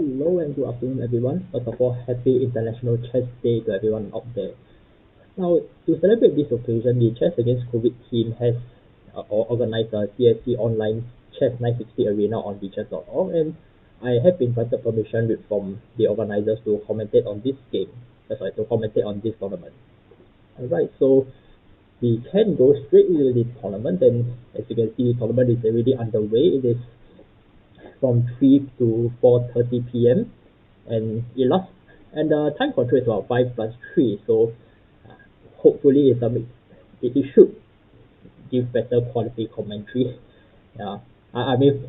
Hello and good afternoon everyone. First of all, happy International Chess Day to everyone out there. Now, to celebrate this occasion, the Chess Against COVID team has organized a CSC online Chess960 arena on chess.org, and I have been granted permission from the organizers to commentate on this game. To commentate on this tournament. Alright, so we can go straight into this tournament, and as you can see, the tournament is already underway. It is from 3 to 4:30 p.m. and the time control is about 5 plus 3, so hopefully it should give better quality commentary. Yeah, I mean,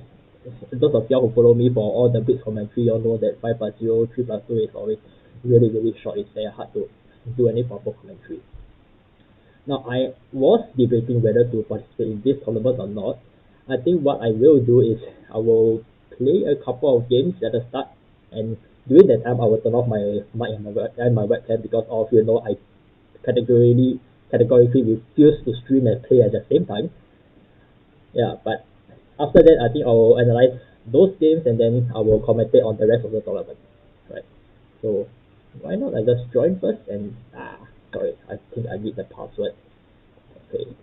those of y'all who follow me for all the big commentary, y'all know that 5 plus 0, 3 plus 2 is always really short. It's very hard to do any proper commentary. Now, I was debating whether to participate in this tournament or not. I think what I will do is I will play a couple of games at the start, and during that time I will turn off my mic and my webcam, because all of you know I categorically refuse to stream and play at the same time. Yeah, but after that I think I will analyze those games and then I will commentate on the rest of the tournament. Right. So why not I just join first and sorry, I think I need the password. Okay.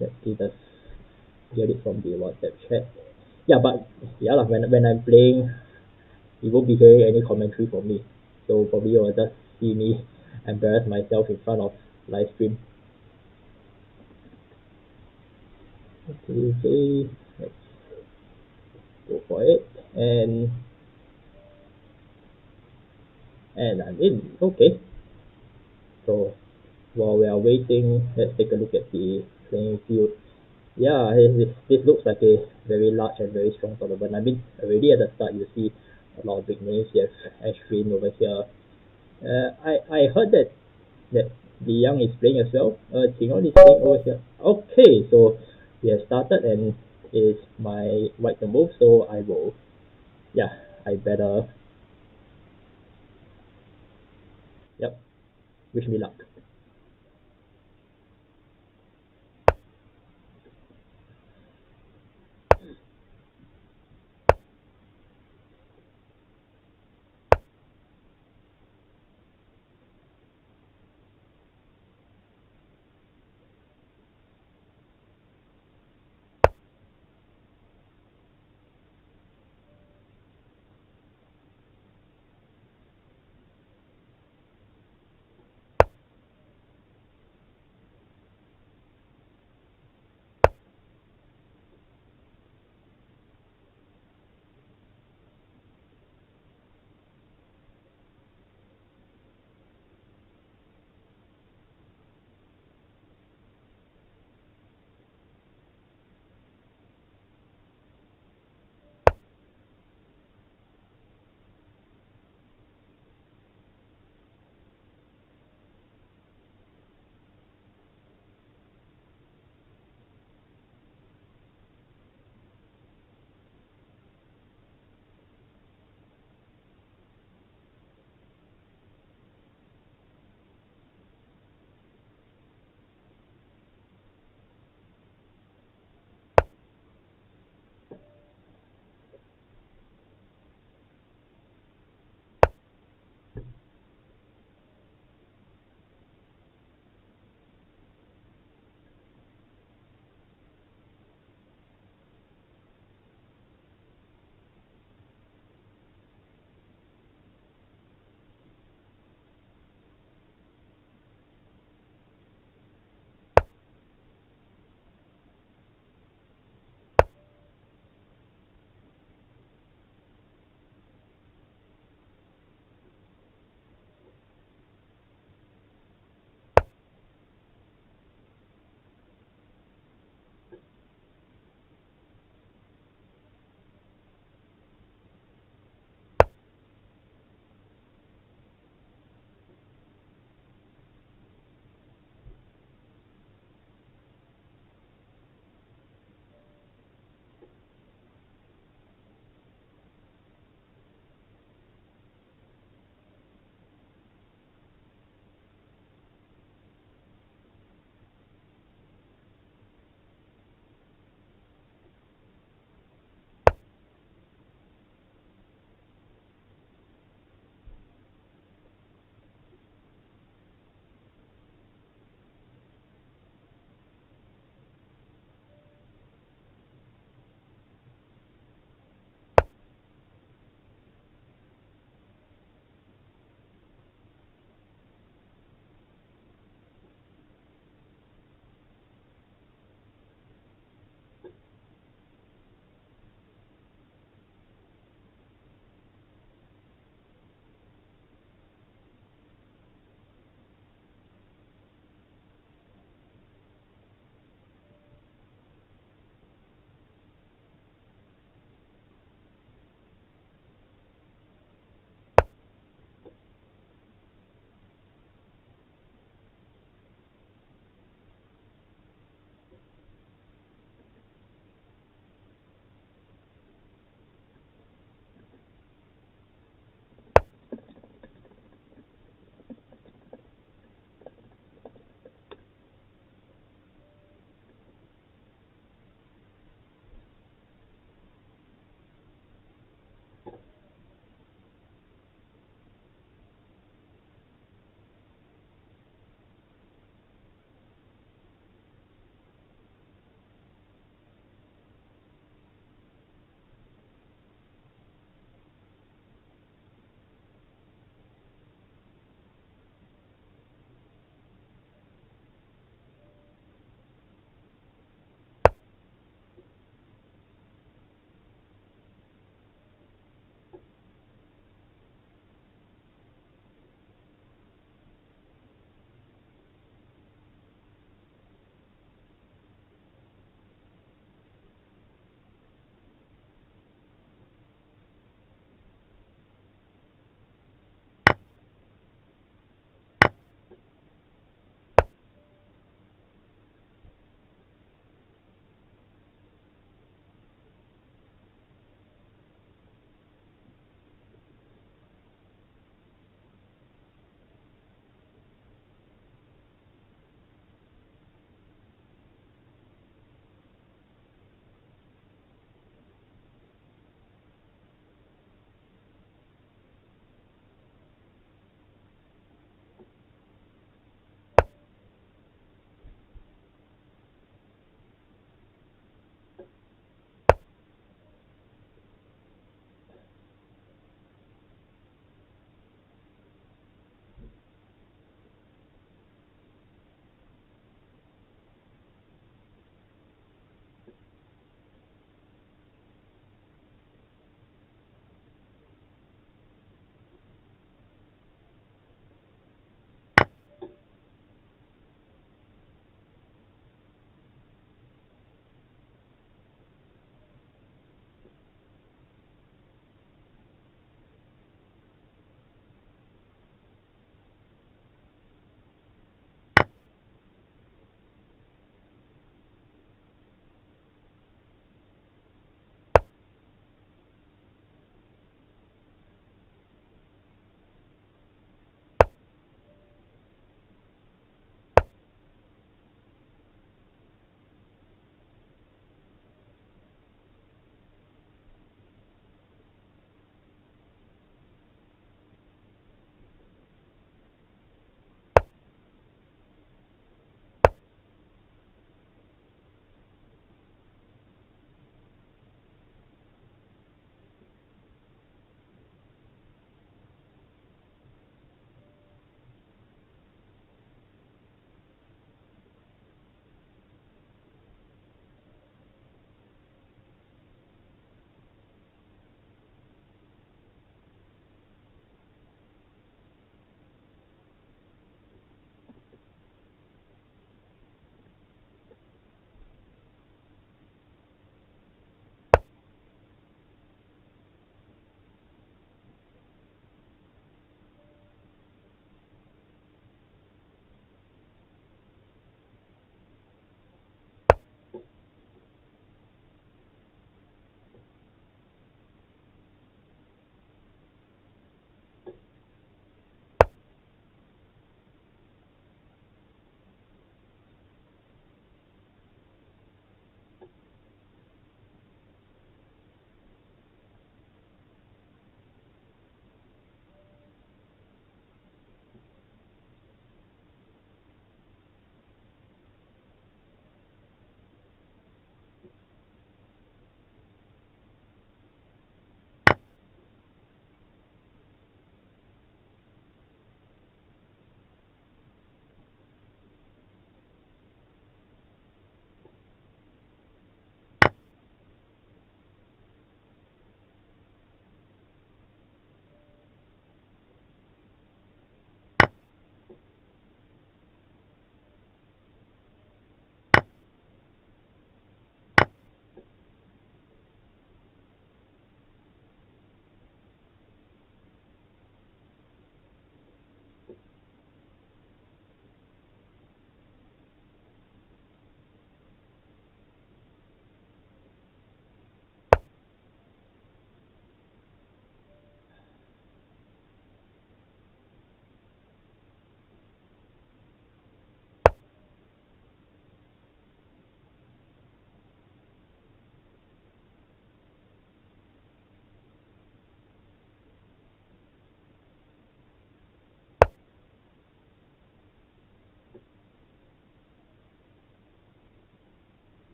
Let's see, just get it from the WhatsApp chat. Yeah, but yeah lah, when I'm playing, you won't be hearing any commentary from me. So probably you'll just see me embarrass myself in front of live stream. Okay, let's go for it. And I'm in. Okay. So while we are waiting, let's take a look at the playing field. Yeah, this looks like a very large and very strong tournament. I mean, already at the start you see a lot of big names. You have Ashwin over here. I heard that the Young is playing as well. Qingon is playing over here. Okay, so we have started and it's my white to move, so I will. Yeah, I better. Yep. Wish me luck.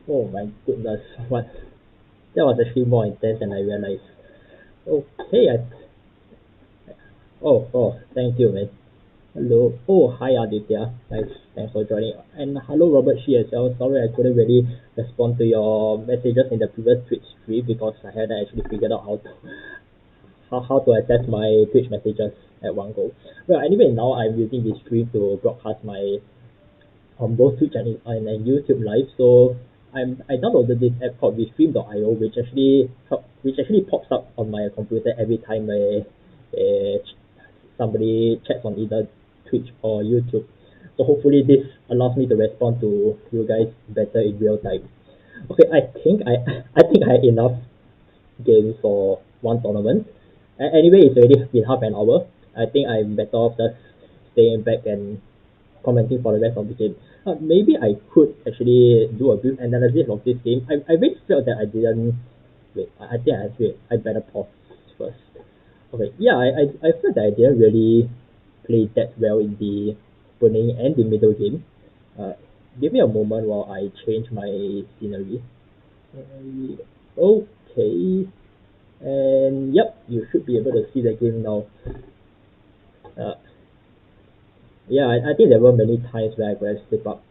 Oh my goodness, what? That was actually more intense than I realized. Okay, thank you, man. Hello. Oh, hi, Aditya. Nice. Thanks for joining. And hello, Robert Shi as well. Sorry I couldn't really respond to your messages in the previous Twitch stream because I hadn't actually figured out how to access my Twitch messages at one go. Well, anyway, now I'm using this stream to broadcast my on both Twitch and YouTube live. So I downloaded this app called Restream.io, which actually pops up on my computer every time somebody chats on either Twitch or YouTube. So hopefully this allows me to respond to you guys better in real time. Okay, I think I had enough games for one tournament. Anyway, it's already been half an hour. I think I'm better off just staying back and commenting for the rest of the game. Maybe I could actually do a brief analysis of this game. I really felt that I didn't. Wait, I think I better pause first. Okay, yeah, I felt that I didn't really play that well in the opening and the middle game. Uh, Give me a moment while I change my scenery. Okay, and yep, you should be able to see the game now. Uh, Yeah, I think there were many times where I could have slipped up.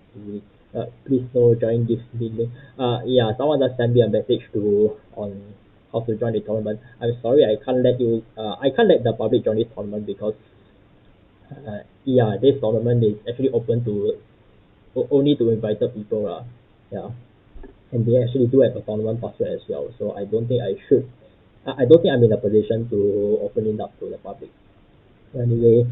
Please no join this meeting. Yeah, someone just sent me a message to on how to join the tournament. I'm sorry, I can't let the public join this tournament because yeah, this tournament is actually open to only to invited people yeah, and they actually do have a tournament password as well. So I don't think I should. I don't think I'm in a position to open it up to the public. Anyway,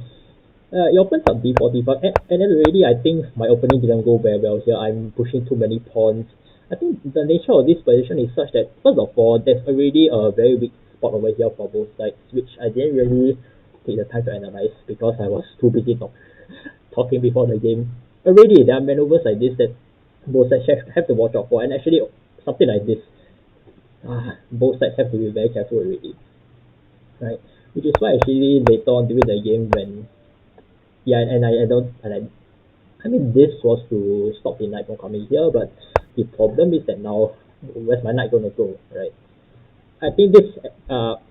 it opens up d4, d5, and then already I think my opening didn't go very well here. I'm pushing too many pawns. I think the nature of this position is such that, first of all, there's already a very weak spot over here for both sides, which I didn't really take the time to analyze because I was too busy talking before the game. Already, there are maneuvers like this that both sides have to watch out for, and actually, something like this, both sides have to be very careful already, right? Which is why actually later on during the game when yeah, and I don't and I mean this was to stop the knight from coming here, but the problem is that now where's my knight gonna go, right? I think this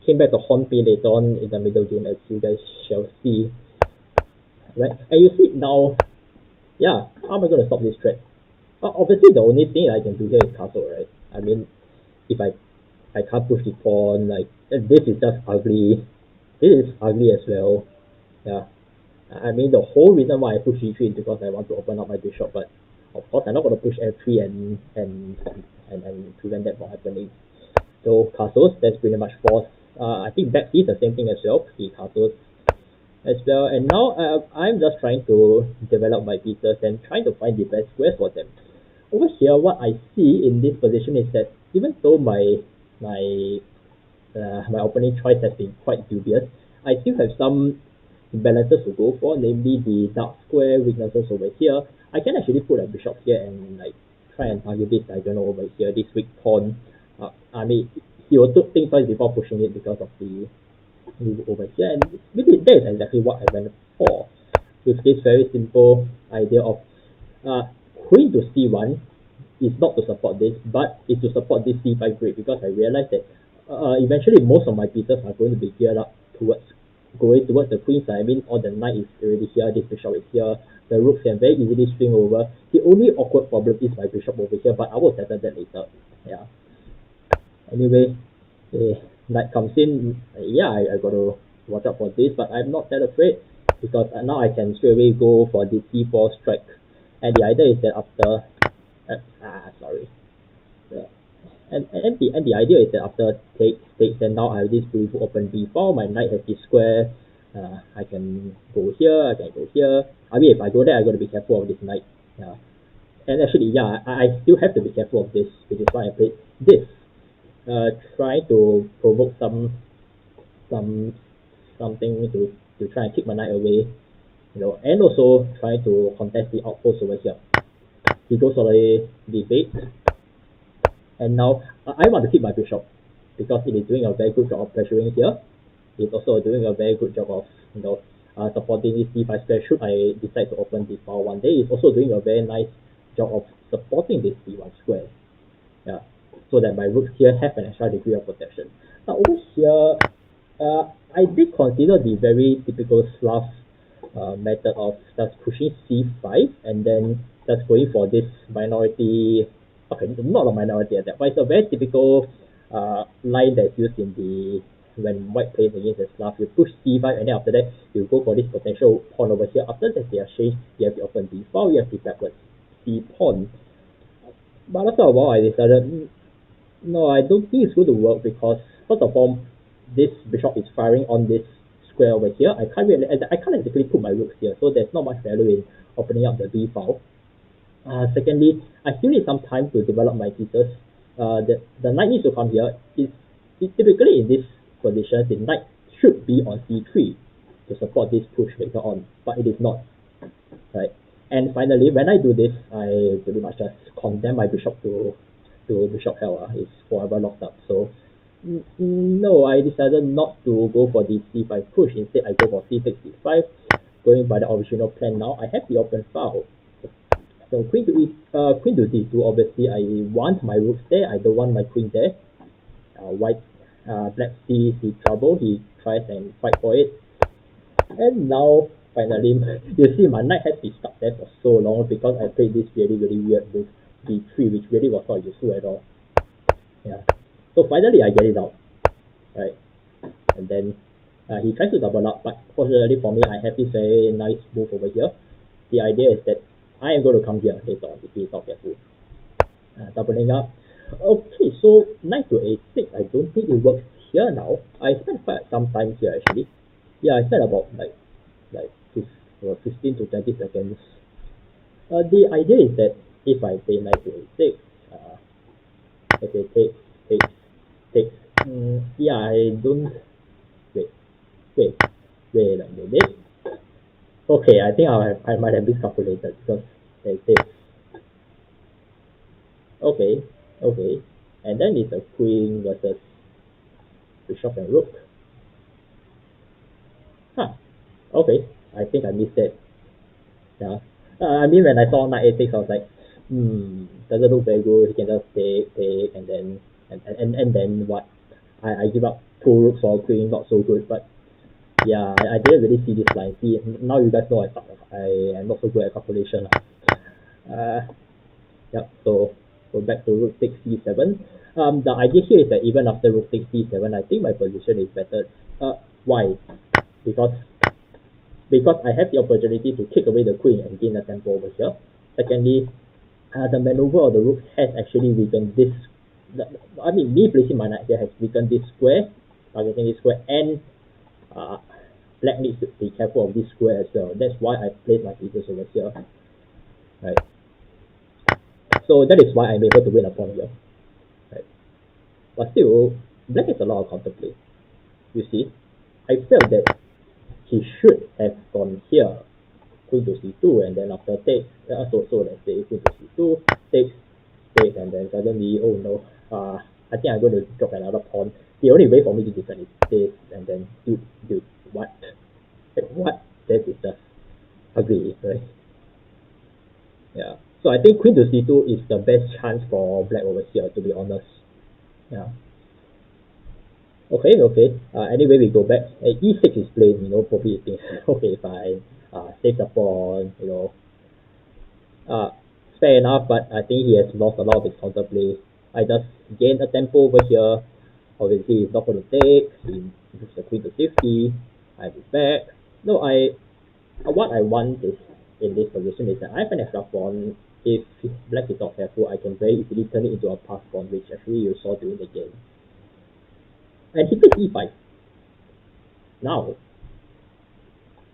came back to haunt me later on in the middle game as you guys shall see, right? And you see now, yeah, how am I gonna stop this threat? Obviously the only thing I can do here is castle, right? I mean, if I can't push the pawn, like this is just ugly. This is ugly as well. Yeah. I mean, the whole reason why I push e3 is because I want to open up my bishop, but of course I'm not going to push f3 and prevent that from happening. So castles, that's pretty much forced. I think back is the same thing as well, the castles as well. And now I'm just trying to develop my pieces and trying to find the best squares for them. Over here, what I see in this position is that even though my my opening choice has been quite dubious, I still have some balances to go for, namely the dark square weaknesses over here. I can actually put a bishop here and like try and target this diagonal over here, this weak pawn. I mean, he will think twice before pushing it because of the move over here, and maybe that is exactly what I went for with this very simple idea of uh, queen to c1 is not to support this, but is to support this c5 grid because I realized that eventually most of my pieces are going to be geared up towards going towards the queen side. I mean, all the knight is already here, this bishop is here, the rook can very easily swing over. The only awkward problem is my bishop over here, but I will settle that later. Yeah. Anyway, knight comes in. Yeah, I got to watch out for this, but I'm not that afraid because now I can straight away go for the c4 strike. And the idea is that after sorry. Yeah. And the idea is that after takes, then now I have this beautiful open b4. My knight has this square. I can go here. I can go here. I mean, if I go there, I got to be careful of this knight. Yeah. And actually, yeah, I still have to be careful of this, which is why I played this. Try to provoke some something to try and keep my knight away, and also try to contest the outpost over here. He goes for the bait. And now I want to keep my bishop because it is doing a very good job of pressuring here. It's also doing a very good job of supporting this d5 square should I decide to open the file one day. It's also doing a very nice job of supporting this d1 square. Yeah, so that my rooks here have an extra degree of protection. Now over here, I did consider the very typical Slav method of just pushing c5 and then just going for this minority, okay, not a minority attack, but it's a very typical line that's used in the when white plays against the Slav. You push c5 and then after that you go for this potential pawn over here. After that they are changed, you have the open d file, you have the backward c pawn. But after a while I decided, no, I don't think it's going to work because first of all, this bishop is firing on this square over here. I can't exactly put my rooks here, so there's not much value in opening up the b file. Secondly, I still need some time to develop my pieces. The knight needs to come here. Typically in this position, the knight should be on c3 to support this push later on, but it is not. Right. And finally, when I do this, I pretty much just condemn my bishop to bishop hell. It's forever locked up. So no, I decided not to go for the c5 push. Instead, I go for c6, c5. Going by the original plan now, I have the open file. So queen to d2. Obviously, I want my rooks there. I don't want my queen there. Black sees the trouble. He tries and fight for it. And now, finally, you see my knight has been stuck there for so long because I played this really weird move, d3, which really was not useful at all. Yeah. So finally, I get it out. Right. And then he tries to double up, but fortunately for me, I have this very nice move over here. The idea is that I am going to come here later on if he's not careful. Doubling up. Okay, so knight to a6. I don't think it works here now. I spent quite some time here actually. Yeah, I spent about like 15 to 20 seconds. The idea is that if I play knight to a6, okay, takes. Yeah, I don't. Wait a minute. Okay, I think I might have miscalculated because there's this. Okay, and then it's a queen versus bishop and rook. Huh. Okay, I think I missed it. Yeah. I mean, when I saw knight a6, I was like, doesn't look very good. He can just take, and then what? I give up two rooks for a queen, not so good. But yeah, I didn't really see this line. See, now you guys know I am not so good at calculation. Yep. So back to rook takes c7. The idea here is that even after rook takes c7, I think my position is better. Why? Because I have the opportunity to kick away the queen and gain a tempo over here. Secondly, the maneuver of the rook has actually weakened this. Me placing my knight here has weakened this square, targeting this square, and black needs to be careful of this square as well. That's why I placed my pieces over here. Right. So that is why I'm able to win a pawn here. Right. But still, black has a lot of counterplay. You see, I felt that he should have gone here, queen to c2, and then after takes, so let's say queen to c2, takes, and then suddenly, oh no, I think I'm going to drop another pawn. The only way for me to defend is this, and then dude, what? What? That is just ugly, right? Yeah. So I think queen to c2 is the best chance for black over here, to be honest. Yeah. Okay. Anyway, we go back. E6 is played, probably thinks, okay, fine. Save the pawn, fair enough, but I think he has lost a lot of his counterplay. I just gained a tempo over here. Obviously, he's not going to take. He moves the queen to safety. I have his back. No, what I want is in this position is that I have an extra pawn. If black is not careful, I can very easily turn it into a pass pawn, which actually you saw during the game. And he plays e5. Now,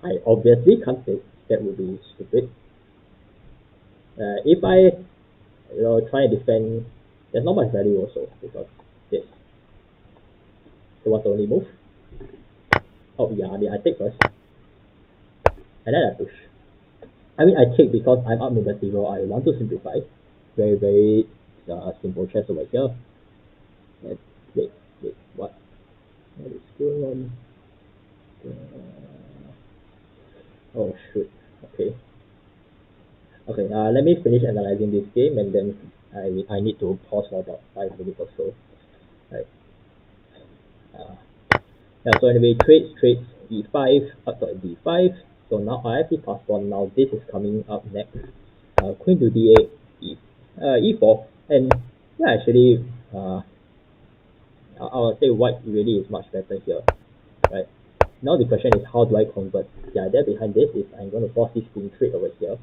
I obviously can't take. That would be stupid. If I try and defend, there's not much value also because this. So what's the only move? Oh yeah, I take first. And then I push. I mean, I take because I'm up number 0. I want to simplify. Very simple chess over here. And wait, what? What is going on? Oh shoot. Okay, let me finish analyzing this game and then I need to pause for about 5 minutes or so. Right. Uh, yeah, so anyway, trades e5 up to d5. So now I actually pass on. Now this is coming up next. Queen to d8, e4, and yeah, actually, I would say white really is much better here, right? Now the question is, how do I convert? The idea behind this is I'm going to force this queen trade over here,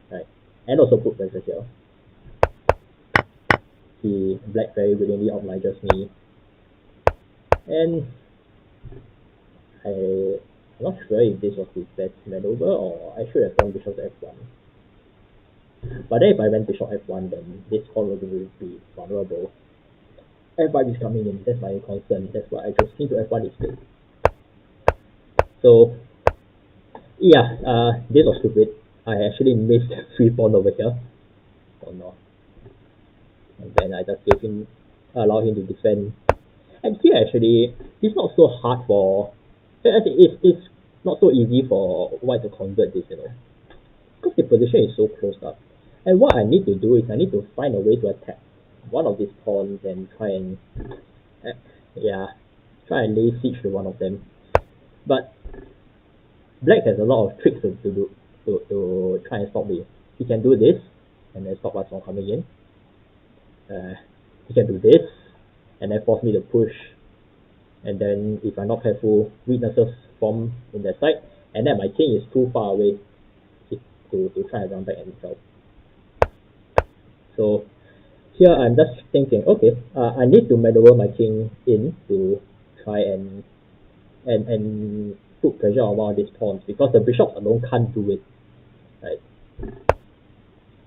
right? And also put pressure here. The black very willingly obliges me, and I'm not sure if this was the best maneuver or I should have gone bishop to f1. But then if I went bishop f1, then this pawn will be vulnerable. F5 is coming in, that's my concern. That's why I chose king to f1 instead. So yeah, this was stupid. I actually missed 3 pawn over here. Oh no. And then I just allow him to defend. And here actually, it's not so hard for, I think it's not so easy for white to convert this, because the position is so closed up. And what I need to do is I need to find a way to attack one of these pawns and try and lay siege to one of them. But black has a lot of tricks to do to try and stop me. He can do this and then stop us from coming in. He can do this and then force me to push, and then if I'm not careful, weaknesses form in that side, and then my king is too far away to try and run back and himself. So here I'm just thinking, okay, I need to maneuver my king in to try and put pressure on one of these pawns, because the bishop alone can't do it, right?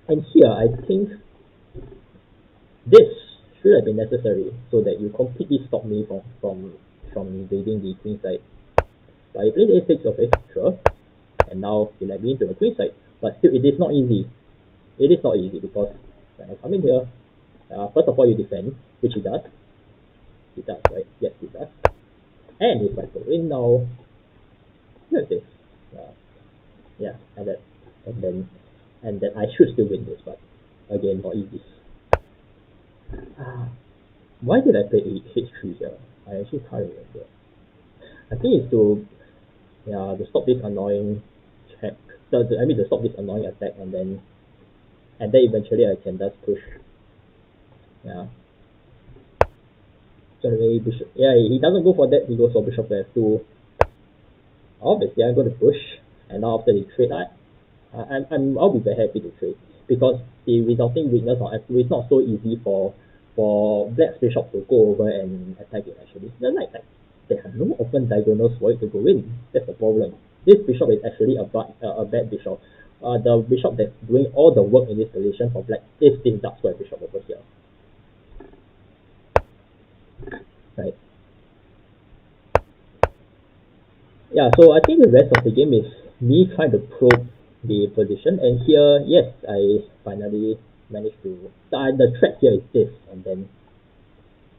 And here I think this should have been necessary so that you completely stop me from invading the queen side. But he played a6, okay, sure. And now he let me into the queen side. But still, it is not easy. It is not easy because when I come in here, first of all you defend, which he does. He does, right? Yes, he does. And if I go in now, look at this. Yeah, and then I should still win this, but again, not easy. Why did I play h3 here? I actually can't remember. I think it's to stop this annoying check. To stop this annoying attack, and then eventually I can just push. Yeah. So anyway, bishop. Yeah, he doesn't go for that. He goes for bishop to f2. Obviously, I'm going to push, and now after the trade, I'll be very happy to trade, because the resulting weakness on f2 is not so easy for black's bishop to go over and attack it. Actually, like there are no open diagonals for it to go in. That's the problem. This bishop is actually a bad bishop. The bishop that's doing all the work in this position for black is this dark square bishop over here. Right. Yeah, so I think the rest of the game is me trying to probe the position, and here, yes, I finally managed to. The threat here is this, and then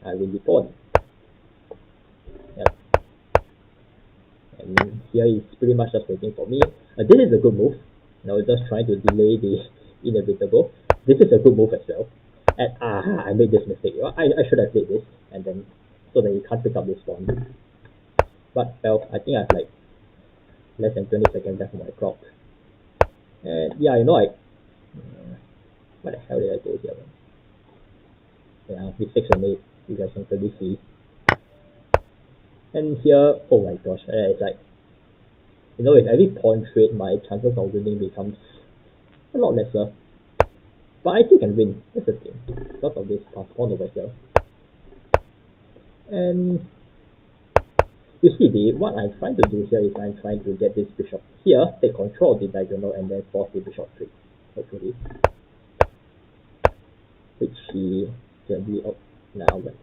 I win the pawn. Yep. And here is pretty much just waiting for me. This is a good move. Now just trying to delay the inevitable. This is a good move as well. And I made this mistake. I should have played this, and then so that he can't pick up this pawn. But well, I think I have like less than 20 seconds left on my clock. And yeah, what the hell did I do here? Yeah, the 6 and 8, you guys can clearly see. And here, oh my gosh, it's like, with every pawn trade, my chances of winning becomes a lot lesser. But I still can win, that's the thing, because of this pawn over here. And you see, what I'm trying to do here is I'm trying to get this bishop here, take control of the diagonal, and then force the bishop trade, hopefully. Which he can be up now, but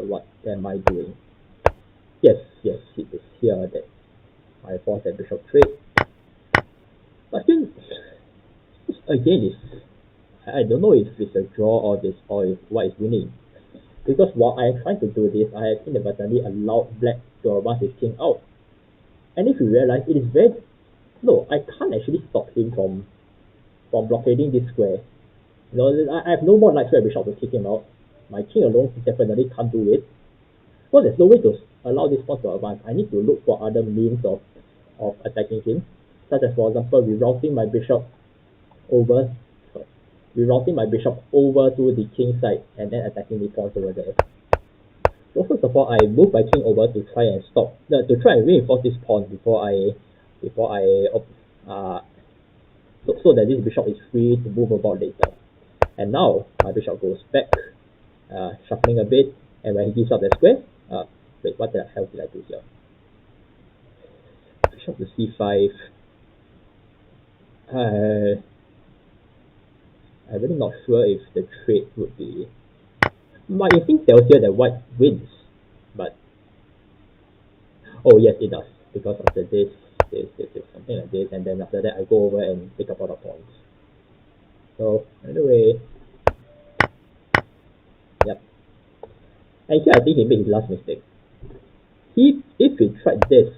what am I doing? Yes, it is here that I force that bishop trade. But still, again, I don't know if it's a draw or if white is winning. Because while I am trying to do this, I have inadvertently allowed black to advance his king out. And if you realize, it is I can't actually stop him from blockading this square. You know, I have no more knight square bishop to kick him out. My king alone definitely can't do it. Well, there's no way to allow this pawn to advance. I need to look for other means of attacking him, such as, for example, rerouting my bishop over, rerouting my bishop over to the king side and then attacking the pawns over there. So first of all, I move my king over to try and stop, to try and reinforce this pawn uh, so that this bishop is free to move about later. And now my bishop goes back, shuffling a bit, and when he gives up that square, wait, what the hell did I do here? Bishop to c5. I'm really not sure if the trade would be. My instinct tells here that white wins, but oh yes, it does, because after this, something like this, and then after that I go over and pick up all the points. So anyway, yep. And here I think he made his last mistake. If he tried this,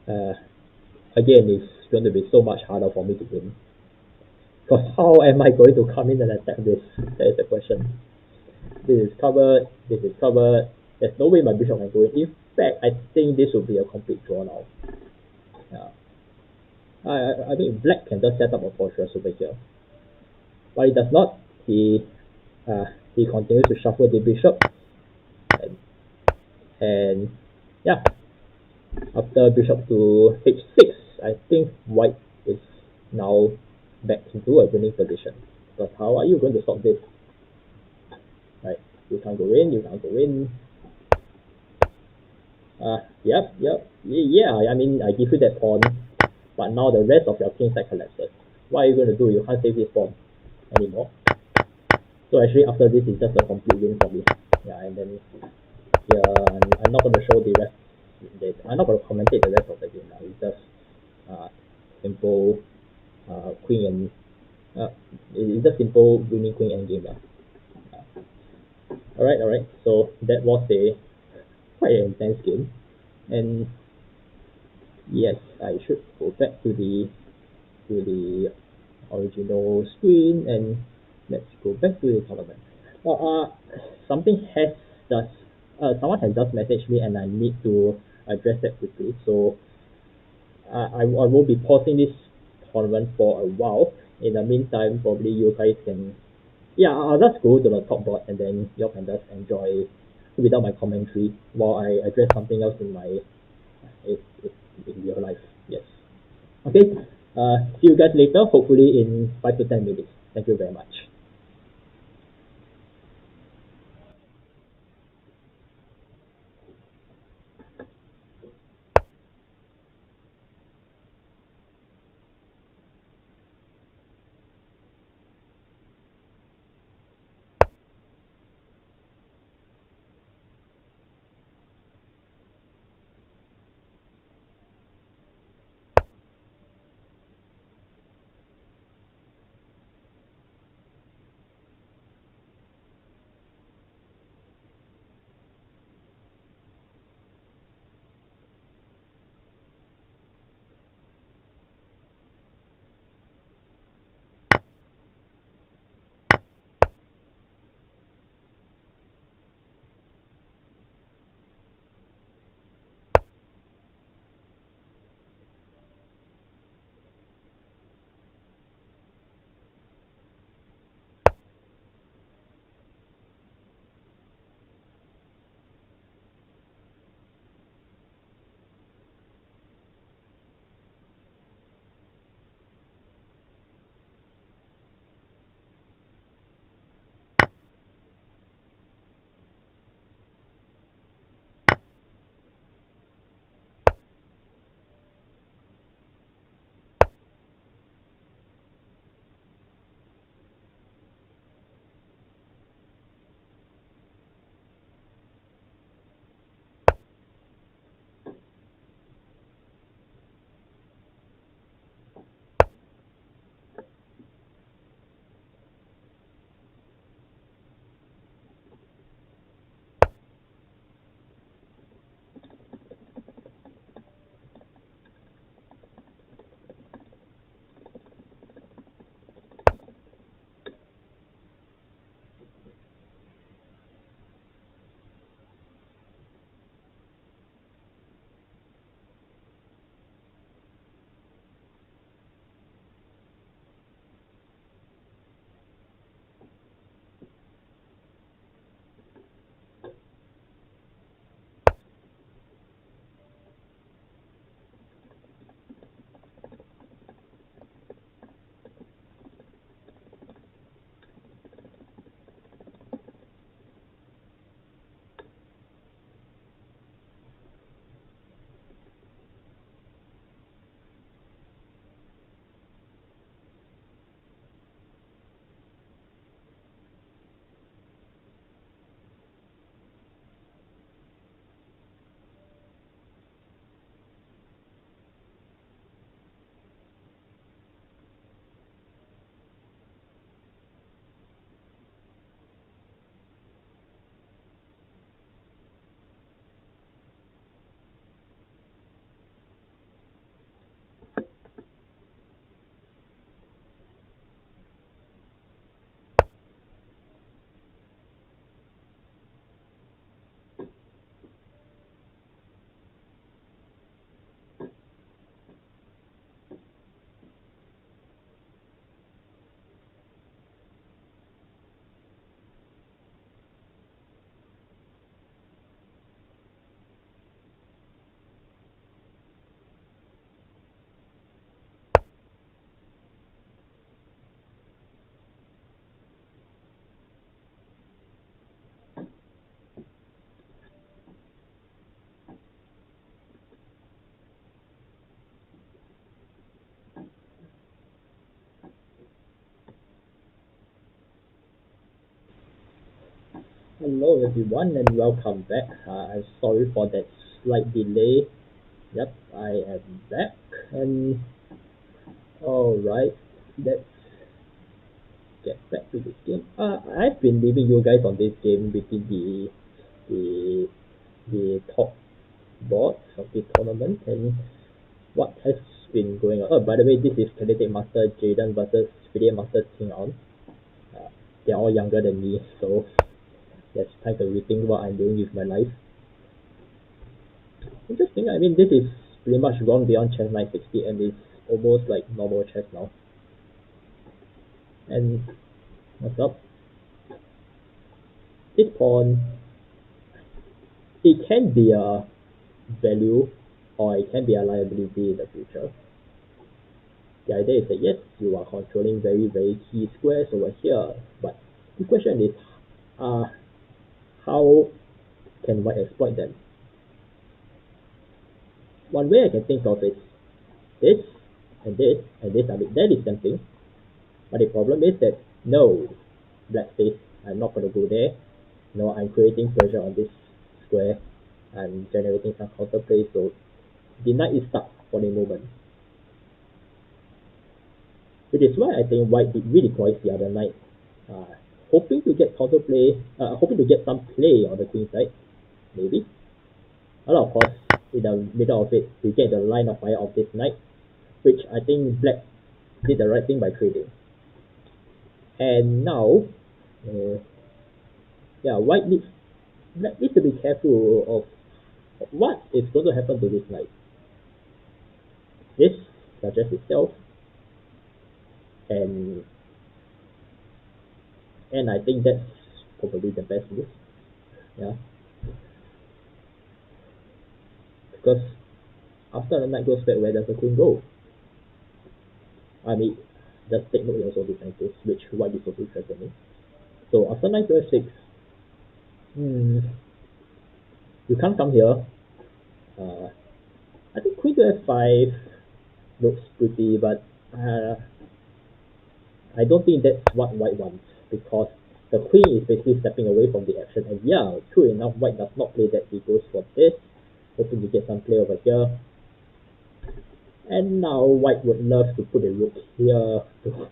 again, it's going to be so much harder for me to win. Because how am I going to come in and attack this? That is the question. This is covered. This is covered. There's no way my bishop can go in. In fact, I think this will be a complete draw now. Yeah. I mean, black can just set up a fortress over here. But he does not. He continues to shuffle the bishop. And yeah, after bishop to h6, I think white is now back into a winning position. But how are you going to stop this? Right, you can't go in, you can't go in. Yep. Yeah, I mean, I give you that pawn, but now the rest of your king side collapses. What are you going to do? You can't save this pawn anymore. So actually, after this, it's just a complete win for me. Yeah, and then here, I'm not going to show the rest. I'm not going to commentate the rest of the game. It's just simple queen and it's just simple winning queen endgame. Alright. So that was a quite an intense game, and yes, I should go back to the original screen and let's go back to the tournament. Well, someone has just messaged me and I need to address that quickly. So I will be pausing this tournament for a while. In the meantime, probably you guys can, yeah, I'll just go to the top board and then you can just enjoy without my commentary while I address something else in your life. Yes. Okay. See you guys later. Hopefully in 5 to 10 minutes. Thank you very much. Hello everyone and welcome back. I'm sorry for that slight delay. Yep, I am back and alright, let's get back to this game. I've been leaving you guys on this game within the the top boards of the tournament and what has been going on. Oh, by the way, this is Kinetic Master Jaden versus Video Master Ting On. They're all younger than me, so it's time to rethink what I'm doing with my life. Interesting. I mean, this is pretty much gone beyond Chess960 and is almost like normal chess now. And what's up? This pawn, it can be a value or it can be a liability in the future. The idea is that yes, you are controlling very, very key squares over here, but the question is, how can white exploit them? One way I can think of is this and this and this. I mean, that is something. But the problem is that no, black says I'm not going to go there. No, I'm creating pressure on this square. I'm generating some counterplay, so the knight is stuck for the moment. Which is why I think white did redeploy the other knight, hoping to get counterplay, hoping to get some play on the queen side, maybe. And of course, in the middle of it, we get the line of fire of this knight, which I think black did the right thing by trading. And now, white needs to be careful of what is going to happen to this knight. This suggests itself, and I think that's probably the best move. Yeah, because after the knight goes back, where does the queen go? I mean, just take note, you also defend this, which white is also threatening. So after knight to f6, you can't come here. I think queen to f5 looks pretty, but I don't think that's what white wants, because the queen is basically stepping away from the action, and yeah, true enough, white does not play that. He goes for this, hoping to get some play over here. And now white would love to put a rook here to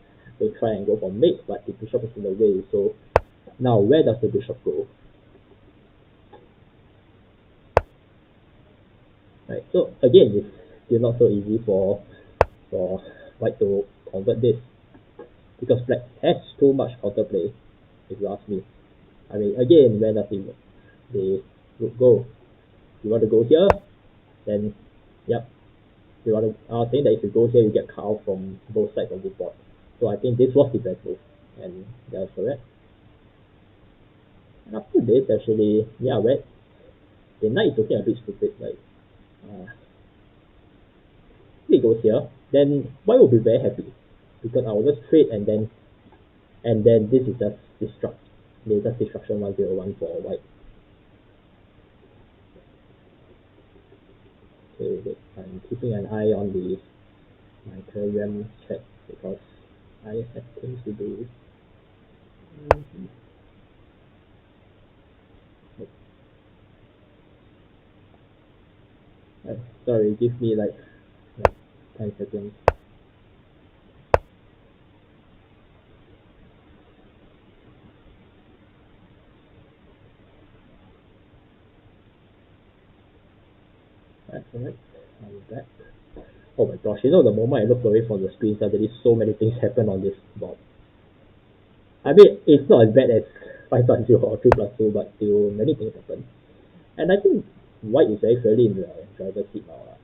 try and go for mate, but the bishop is in the way, so now where does the bishop go? Right, so again, it's still not so easy for white to convert this, because black has too much counterplay, if you ask me. I mean, again, where does the rook go? You want to go here, then yep. I was saying that if you go here, you get cut off from both sides of the board. So I think this was the best move, and that was correct. And after this, actually, yeah, where the knight is looking a bit stupid. Like, if he goes here, then white will be very happy, because I will just trade, and then this is just latest destruction 101 for white. Okay, wait, I'm keeping an eye on my Telegram chat because I have things to do. Sorry, give me like 10 seconds. That's alright, I'm back. Oh my gosh, you know, the moment I look away from the screen, suddenly so many things happen on this board. I mean, it's not as bad as 5+0 or 3+2, but still many things happen. And I think white is very clearly in the driver's seat now.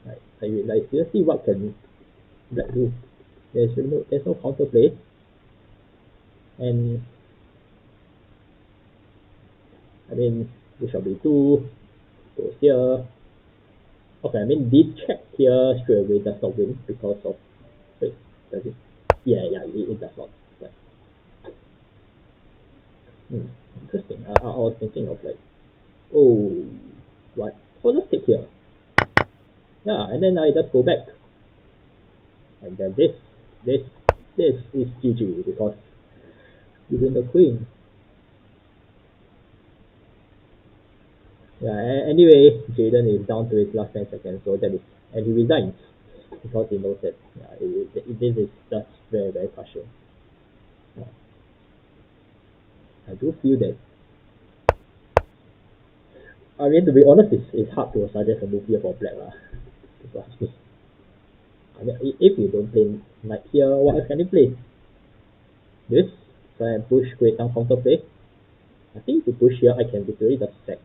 Like seriously, what can black do? There's no counterplay. And I mean, bishop b2 goes here. Okay, I mean, this check here straight away does not win because of, wait, does it? Yeah, it does not. Right. Interesting. I was thinking of like, oh, what? Oh, let's take here. Yeah, and then I just go back. And then this is GG because you win the queen. Yeah, anyway, Jaden is down to his last 10 seconds, so that is, and he resigns because he knows that this is just very, very crushing. Yeah. I do feel that, I mean, to be honest, it's hard to suggest a movie about Black, lah. If you ask me. I mean, if you don't play Knight here, what else can you play? This, try and push, create some counterplay. I think if you push here, I can literally just sack,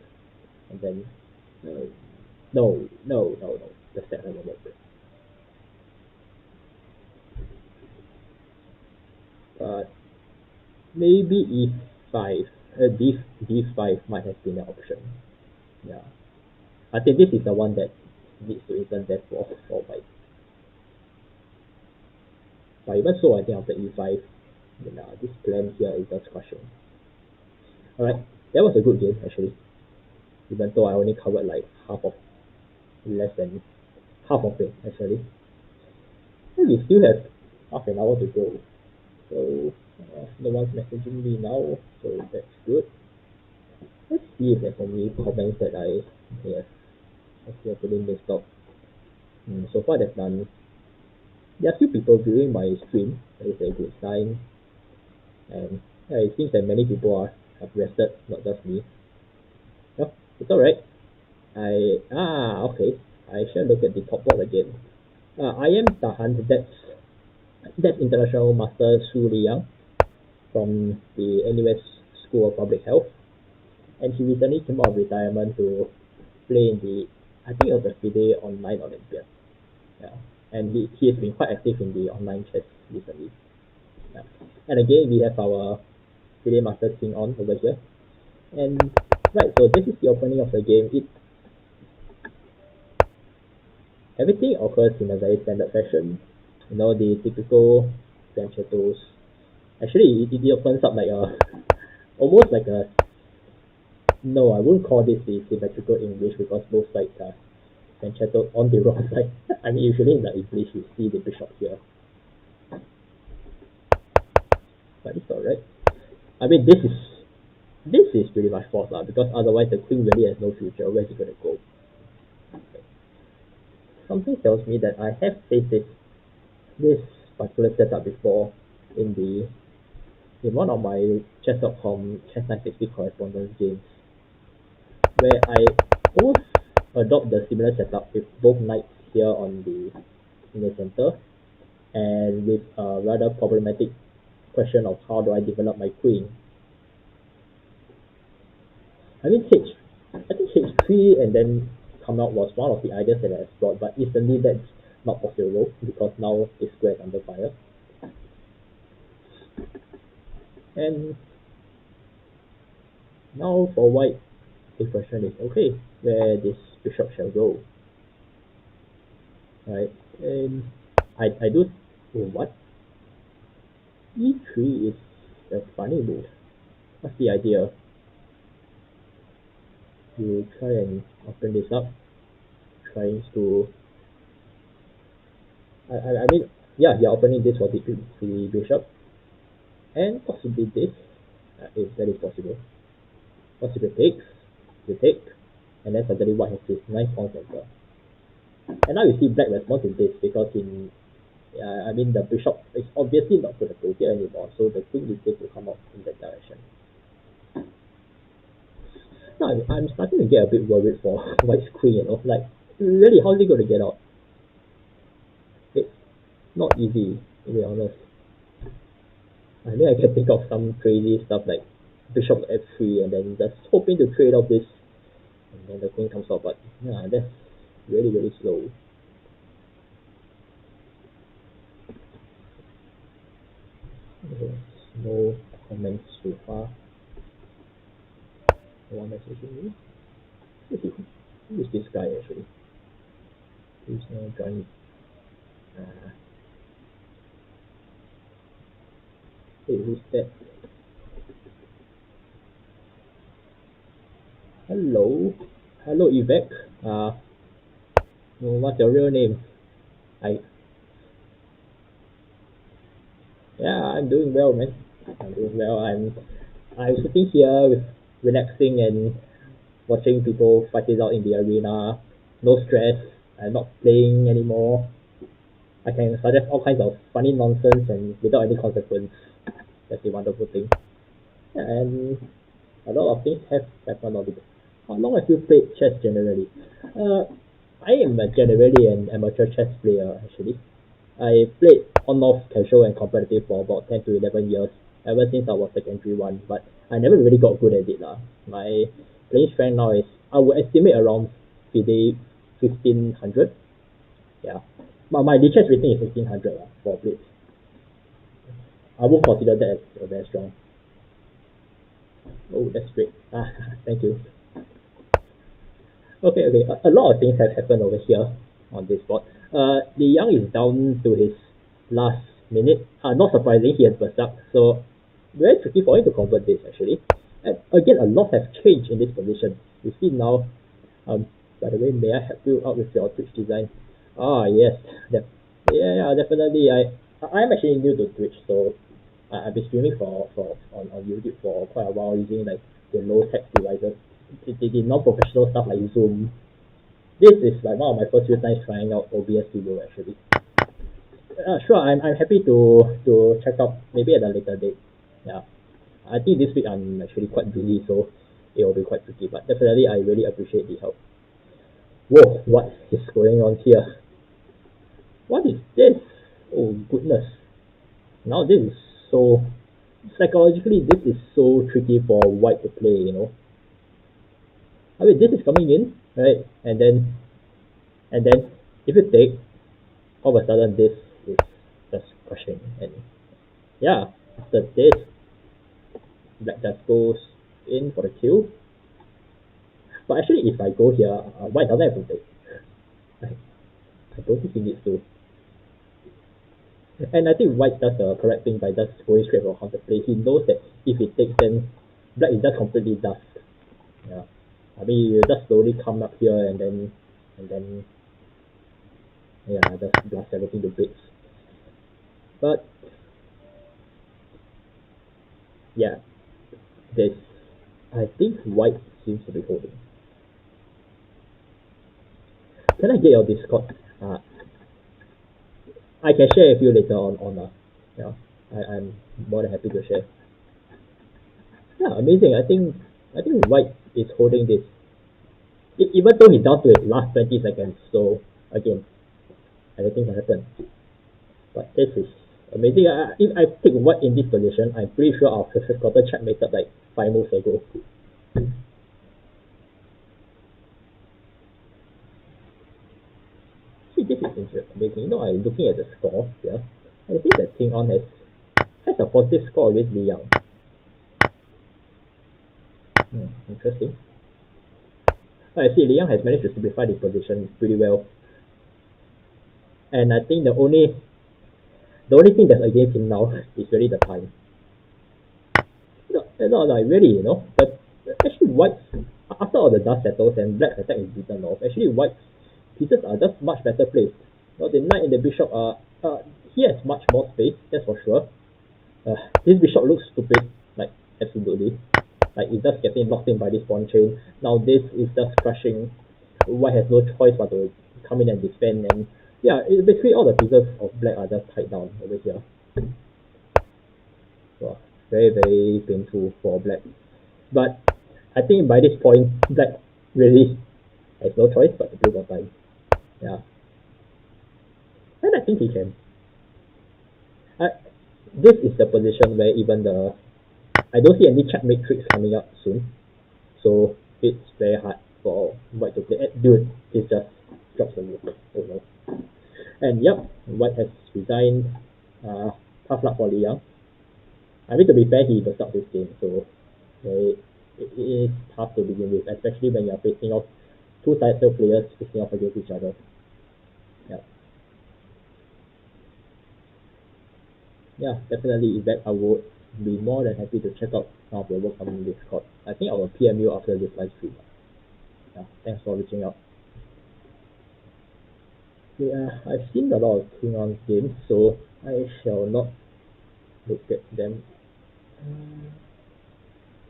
and then, uh, no, the sack doesn't work. But maybe e5, d5 might have been an option. Yeah, I think this is the one that needs to return there for white. But even so, I think after e5, this plan here is just crushing. Alright, that was a good game actually. Even though I only covered like less than half of it actually. And we still have half an hour to go. So no one's messaging me now, so that's good. Let's see if there's any comments that I may have accidentally missed out. So far there's none. There are still people viewing my stream. That is a good sign. And yeah, it seems that many people have rested, not just me. Yeah, it's alright. Okay. I shall look at the top board again. I am Tahan. That's International Master Su Liang from the NUS School of Public Health, and he recently came out of retirement to play in the, I think it was the FIDE Online Olympiad. Yeah, and he has been quite active in the online chess recently. Yeah. And again, we have our FIDE Master King on over here. And right, so this is the opening of the game. Everything occurs in a very standard fashion. The typical Ganchetos. Actually, it opens up like almost like a, no, I wouldn't call this the symmetrical English because both sides are Ganchetto on the wrong side. I mean, usually in the English you see the bishop here, but it's alright. I mean, this is pretty much false lah, because otherwise the queen really has no future. Where's it gonna go? Something tells me that I have faced this particular setup before in one of my chess.com Chess960 correspondence games, where I almost adopt the similar setup with both knights here in the center, and with a rather problematic question of how do I develop my queen. I mean, I think H3 and then come out was one of the ideas that I explored, but instantly that's not possible because now the square is under fire. And now for white, the question is, okay, where this bishop shall go. Right, and I do, what? E3 is a funny move. What's the idea? You try and open this up, trying to, I mean, yeah, you're opening this for the bishop, and possibly this, if that is possible. Possibly takes, you take, and then suddenly white has this nice pawn center. And now you see black response in this because I mean, the bishop is obviously not going to go here anymore, so the queen is going to come out in that direction. Now I'm starting to get a bit worried for white's queen, like, really, how's he going to get out? It's not easy, to be honest. I mean, I can think of some crazy stuff like bishop f3 and then just hoping to trade off this, and then the queen comes out, but yeah, that's really, really slow. No comments so far. No one messaging me. Who is this guy actually? Who's now joining? Hey, who's that? Hello, Yvette. What's your real name? I Yeah, I'm doing well, man. I'm doing well. I'm sitting here with relaxing and watching people fight it out in the arena. No stress. I'm not playing anymore. I can suggest all kinds of funny nonsense and without any consequence. That's the wonderful thing. Yeah, and a lot of things have happened on it. How long have you played chess generally? Uh, I am generally an amateur chess player actually. I played on-off casual and competitive for about 10 to 11 years, ever since I was secondary one, but I never really got good at it lah. My playing strength now is, I would estimate around FIDE 1500. Yeah. But my chess rating is 1500 lah, for blades. I won't consider that as very strong. Oh, that's great. Thank you. Okay. A lot of things have happened over here on this board. Li Yang is down to his last minute. Not surprising, he has berserk, so very tricky for him to convert this actually. And again, a lot has changed in this position. You see now, by the way, may I help you out with your Twitch design? Yes, yeah, definitely. I'm actually new to Twitch, so I've been streaming on YouTube for quite a while using like the low tech devices, the non-professional stuff like Zoom. This is like one of my first few times trying out OBS Studio actually. Sure, I'm happy to check out maybe at a later date. Yeah, I think this week I'm actually quite busy, so it will be quite tricky. But definitely, I really appreciate the help. Whoa, what is going on here? What is this? Oh goodness! Now this is so psychologically, this is so tricky for white to play. I mean, this is coming in, right? And then if you take, all of a sudden this is just crushing. And yeah, after this, black just goes in for the kill. But actually, if I go here, white doesn't have to take. I don't think he needs to. And I think white does the correct thing by just going straight for counter play. He knows that if he takes, then black is just completely dust. Yeah. I mean, you just slowly come up here and then yeah, just blast everything to bits. But yeah, this, I think white seems to be holding. Can I get your Discord? I can share with you later on. Yeah, I'm more than happy to share. Yeah, amazing. I think white is holding this. Even though he's down to his last 20 seconds, so again, anything can happen. But this is amazing. If I take white in this position, I'm pretty sure our first quarter checkmated like 5 moves ago. See, this is amazing. I'm looking at the score here. I see that King On has a positive score against Li Yang. Interesting. I see Li Yang has managed to simplify the position pretty well. And I think the only thing that's against him now is really the time. No, like really, but actually white, after all the dust settles and black's attack is beaten off, actually white's pieces are just much better placed. The knight and the bishop he has much more space, that's for sure. This bishop looks stupid, like absolutely. Like it's just getting locked in by this pawn chain. Now this is just crushing. White has no choice but to come in and defend, and yeah, basically all the pieces of black are just tied down over here. So very, very painful for black. But I think by this point, black really has no choice but to play for time. Yeah. And I think he can. This is the position where even I don't see any checkmate tricks coming up soon. So it's very hard for white to play. Dude, it just drops the move. Oh no. And yep, white has resigned. Tough luck for Li Yang. I mean, to be fair, he burst up this game, so it is tough to begin with, especially when you're facing off two title players facing off against each other. Yeah, definitely. In fact, I would be more than happy to check out some of your work on Discord. I think I will PM you after this live stream. Yeah, thanks for reaching out. Yeah, I've seen a lot of King On games, so I shall not look at them.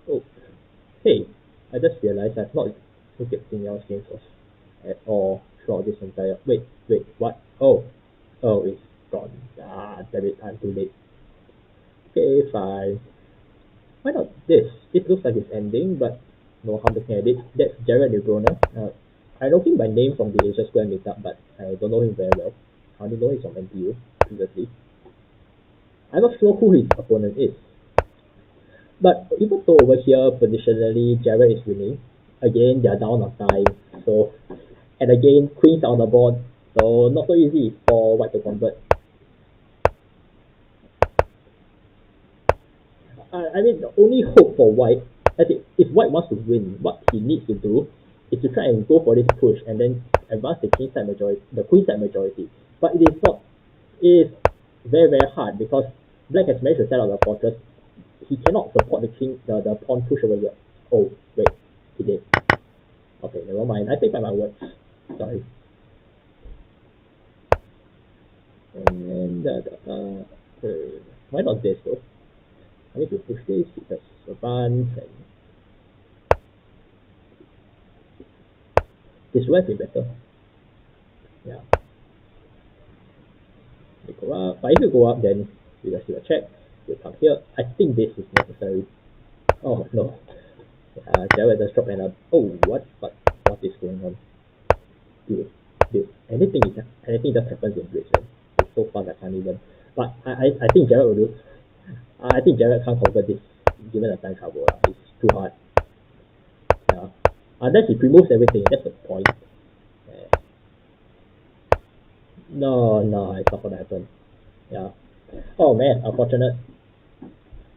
Oh, hey, I just realized I've not look at Daniel's games of at all throughout this entire. Wait, what? Oh, it's gone. Damn it, I'm too late. Okay, fine. Why not this? This looks like it's ending, but no harm looking at it. That's Jared Negrona. I know him by name from the Asia Square meetup, but I don't know him very well. I only know he's from NTU previously. I'm not sure who his opponent is. But even though over here, positionally, Jared is winning, again, they're down on time. So, and again, queens on the board. So, not so easy for white to convert. I mean, the only hope for white, I think, if white wants to win, what he needs to do is to try and go for this push and then advance the king side majority, the queen side majority. But it is not, it is very, very hard because black has managed to set out the fortress. He cannot support the king, the pawn push over here. Oh, wait, he did. Okay, never mind. I take back my words. Sorry. And why not this though? I need to push this because advance and this would have been better. Yeah. We go up. But if you go up, then you just do a check. You come here. I think this is necessary. Oh no. Jared just dropped an oh what is going on? Dude. Anything just happens in Blitz, man. It's so fast I can't even. But I think Jared will do. I think Jared can't convert this given the time trouble. It's too hard. Yeah. Unless he removes everything, that's the point. Yeah. No, it's not gonna happen. Yeah. Oh man, unfortunate.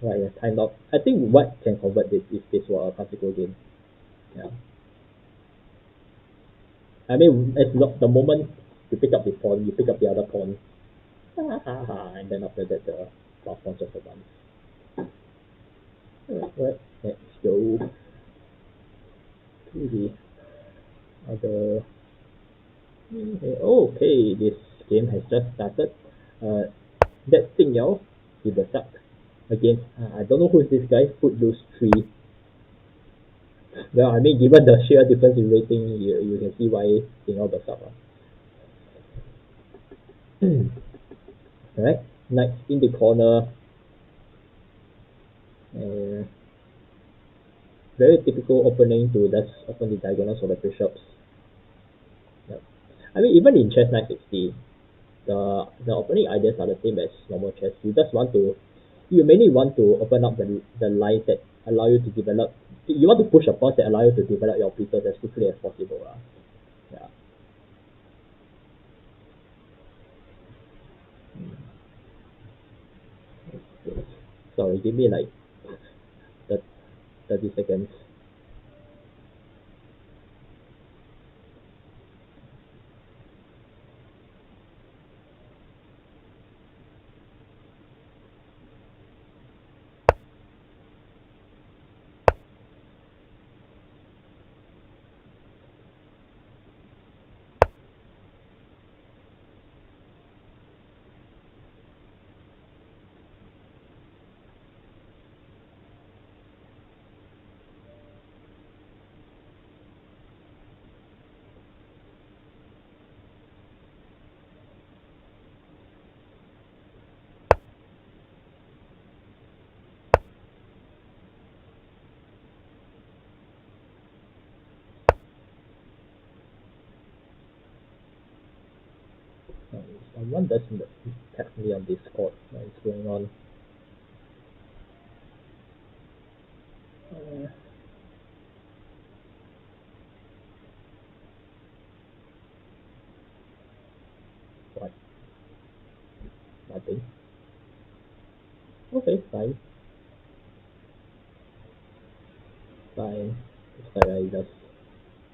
Right, yeah, timed out. I think white can convert this if this were a classical game. Yeah. I mean, it's not the moment you pick up this pawn, you pick up the other pawn. And then after that, the last pawn just advance. Alright, let's go to the other. Okay, this game has just started. That thing Yao, he the suck. Again, I don't know who is this guy. Footloose 3. Well, I mean, given the sheer difference in rating, you can see why Ding Yao the suck. Alright, knight in the corner. Very typical opening to just open the diagonals for the bishops. Yep. I mean, even in Chess960, the opening ideas are the same as normal chess. You mainly want to open up the lines that allow you to develop. You want to push a pawns that allow you to develop your pieces as quickly as possible. Yeah. Okay. Sorry, give me like 30 seconds. Someone doesn't text me on Discord. What is going on? What? Nothing. Okay, fine. Looks like I just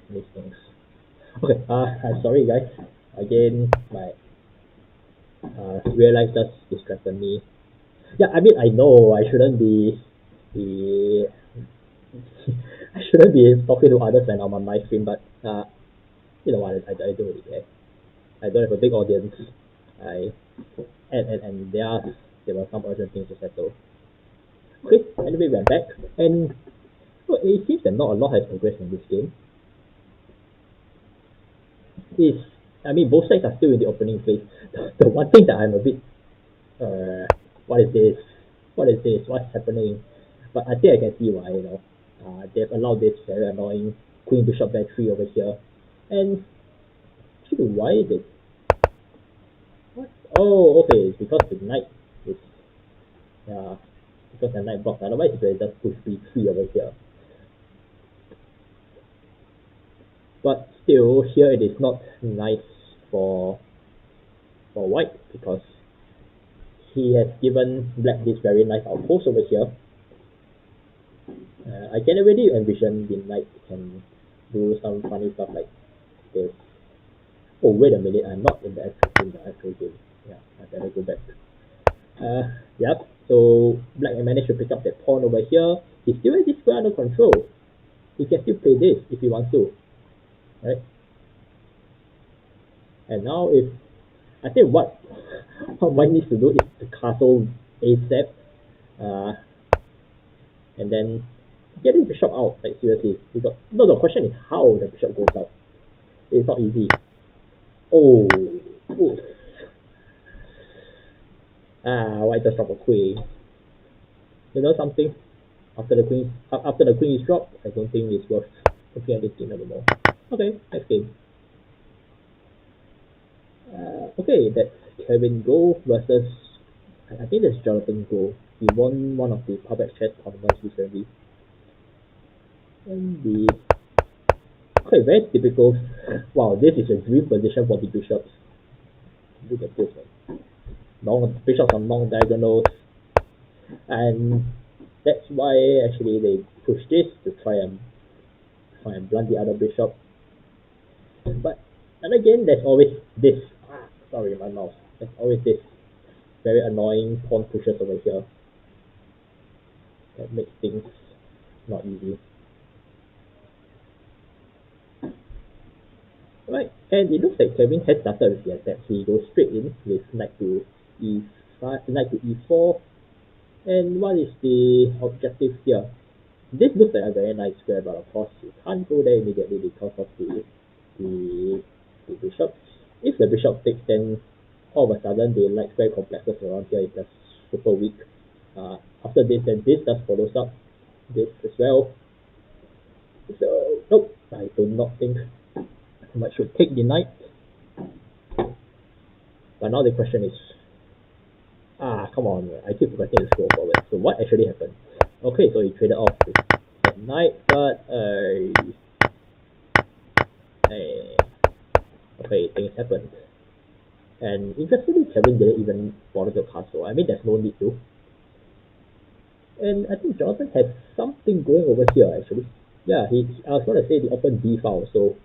missed things. Okay, I'm sorry guys. Again, my real life just distracted me. Yeah, I mean I know I shouldn't be I shouldn't be talking to others when I'm on my stream, but you know what, I don't really care. I don't have a big audience. And there were some urgent things to settle. Okay, anyway we're back, and well, it seems that not a lot has progressed in this game. is, I mean, both sides are still in the opening phase. The one thing that I'm a bit, uh, what is this? What is this? What's happening? But I think I can see why, they've allowed this very annoying Queen Bishop Back 3 over here. And actually, why is it? What? Oh, okay, it's because the knight is, yeah, because the knight blocks. Otherwise, it will just push B3 over here. But still, here it is not nice for white because he has given black this very nice outpost over here. I can already envision the knight can do some funny stuff like this. Oh, wait a minute, I'm not in the actual game. Yeah, I better go back. Yep, so black managed to pick up that pawn over here. He still has this square under control. He can still play this if he wants to. Right? And now if I think what white needs to do is to castle ASAP. And then get this bishop out, like seriously. Because no, the question is how the bishop goes out. It's not easy. Oh, oof. White just dropped a queen. You know something? After the queen is dropped, I don't think it's worth looking at this game anymore. Okay, next game. Okay, that's Kevin Go versus, I think that's Jonathan Go. He won one of the public chess tournaments recently. And the okay, very typical. Wow, this is a dream position for the bishops. Look at this one. Bishops on long diagonals, and that's why actually they push this to try and blunt the other bishop. But then again, there's always this. Sorry, my mouse. There's always this very annoying pawn pushes over here that makes things not easy. Right, and it looks like Kevin has started with the attack. He goes straight in with knight to e5, knight to e4. And what is the objective here? This looks like a very nice square, but of course you can't go there immediately because of the bishop. If the bishop takes, then all of a sudden the light square complexes around here is just super weak. After this, then this just follows up this as well. So nope, I do not think I should take the knight. But now the question is, come on, I keep forgetting to scroll forward. So what actually happened? Okay, so he traded off with that knight, but okay, things happened. And interestingly, Kevin didn't even bother to castle. I mean, there's no need to. And I think Jonathan has something going over here actually. Yeah, I was going to say the open D file, so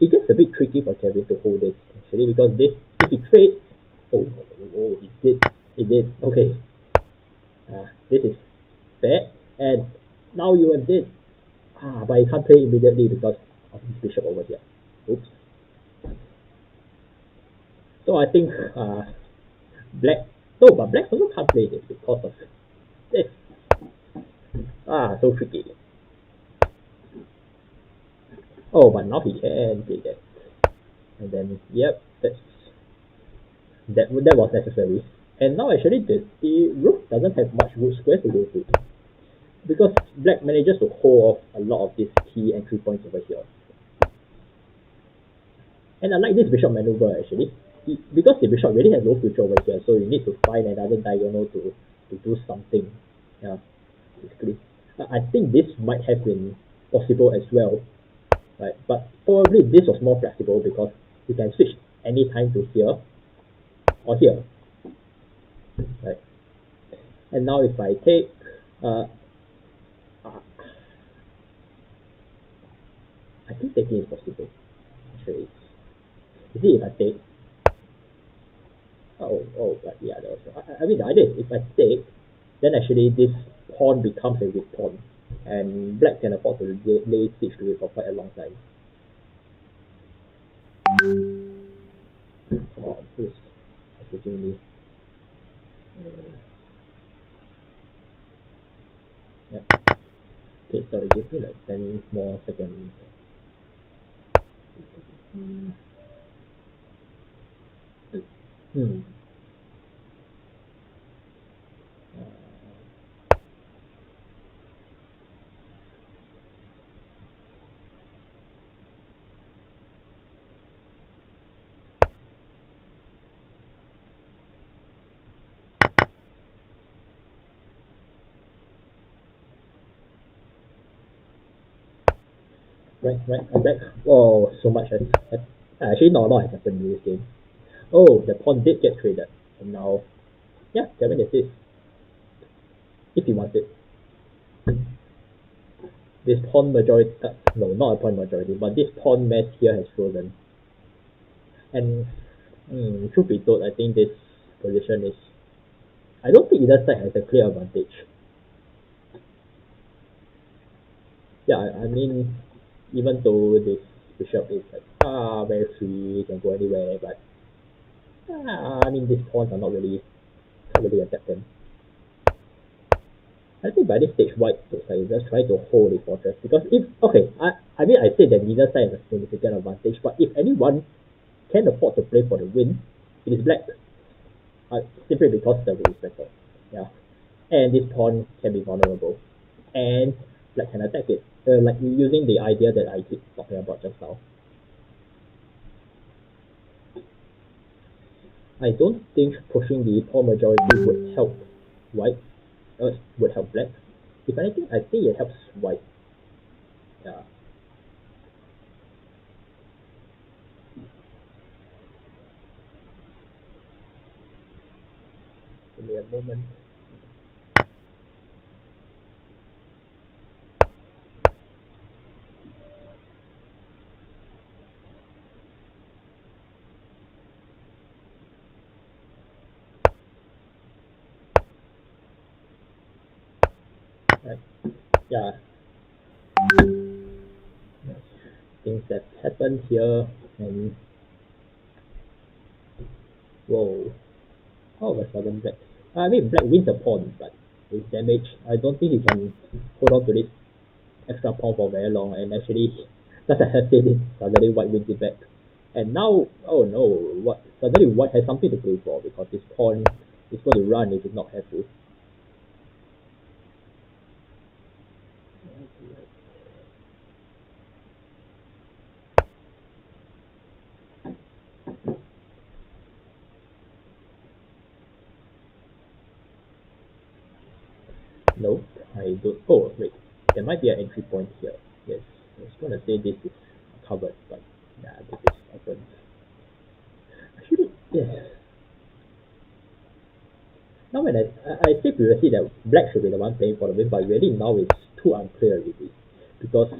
it gets a bit tricky for Kevin to hold this actually because this, if he trades, oh, it did, okay. This is bad, and now you have this. But you can't play immediately because of this bishop over here. Oops. So I think black, no, but black also can't play this because of this. So tricky. Oh, but now he can play that. And then, yep, that was necessary. And now actually the rook doesn't have much root square to go to, because black manages to hold off a lot of these key entry points over here. And I like this bishop maneuver actually, because the bishop really has no future over here, so you need to find another diagonal to do something. Yeah, basically. I think this might have been possible as well, right? But probably this was more flexible because you can switch anytime to here or here, right? And now if I take, I think taking is possible. Actually, you see if I take, but yeah, I mean the idea is if I take, then actually this pawn becomes a weak pawn, and black can afford to lay siege to it for quite a long time. Come on, who's messaging me? Yep. Okay, sorry, give me like 10 more seconds. Hmm. Right. I'm back. Oh, so much has actually not a lot has happened in this game. Oh, the pawn did get traded, and now, yeah, Kevin is this if he wants it. This pawn majority, no, not a pawn majority, but this pawn mess here has frozen. And truth be told, I think this position is. I don't think either side has a clear advantage. Yeah, I mean, even though this bishop is like very free, can go anywhere, but I mean these pawns are not really can't really attack them. I think by this stage white looks like just trying to hold the fortress because if okay, I mean I said that neither side has a significant advantage, but if anyone can afford to play for the win, it is black. Simply because the win is better. Yeah. And this pawn can be vulnerable. And black can attack it. Like using the idea that I keep talking about just now. I don't think pushing the pawn majority would help white. Would help black. If anything, I think it helps white. Yeah. Give me a moment. Right. Yeah. Things that happened here and whoa. All of a sudden black. I mean black wins the pawn, but with damage, I don't think he can hold on to this extra pawn for very long. And actually, just as I said it, suddenly white wins it back. And now, oh no, what? Suddenly white has something to play for because this pawn is going to run if it's not careful. No, I don't. Oh wait, there might be an entry point here. Yes, I was going to say this is covered, but yeah, this is open. Actually, yes. Now when I said previously that black should be the one playing for the win, but really now it's too unclear already. Because